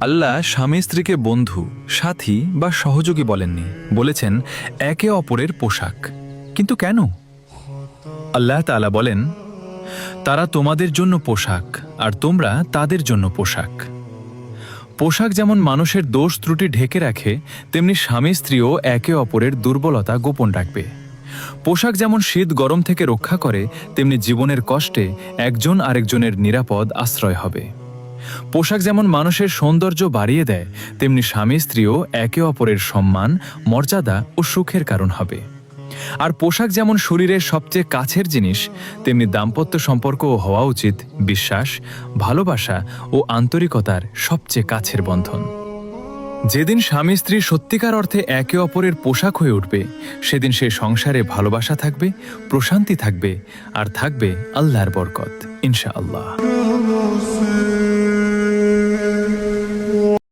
আল্লাহ স্বামী স্ত্রীকে বন্ধু, সাথী বা সহযোগী বলেননি, বলেছেন একে অপরের পোশাক। কিন্তু কেন? আল্লাহ তাআলা বলেন, তারা তোমাদের জন্য পোশাক আর তোমরা তাদের জন্য পোশাক। পোশাক যেমন মানুষের দোষ ত্রুটি ঢেকে রাখে, তেমনি স্বামী স্ত্রীও একে অপরের দুর্বলতা গোপন রাখবে। পোশাক যেমন শীত গরম থেকে রক্ষা করে, তেমনি জীবনের কষ্টে একজন আরেকজনের নিরাপদ আশ্রয় হবে। পোশাক যেমন মানুষের সৌন্দর্য বাড়িয়ে দেয়, তেমনি স্বামী স্ত্রীও একে অপরের সম্মান, মর্যাদা ও সুখের কারণ হবে। আর পোশাক যেমন শরীরের সবচেয়ে কাছের জিনিস, তেমনি দাম্পত্য সম্পর্কও হওয়া উচিত বিশ্বাস, ভালোবাসা ও আন্তরিকতার সবচেয়ে কাছের বন্ধন। যেদিন স্বামী স্ত্রী সত্যিকার অর্থে একে অপরের পোশাক হয়ে উঠবে, সেদিন সে সংসারে ভালোবাসা থাকবে, প্রশান্তি থাকবে, আর থাকবে আল্লাহর বরকত, ইনশাআল্লাহ।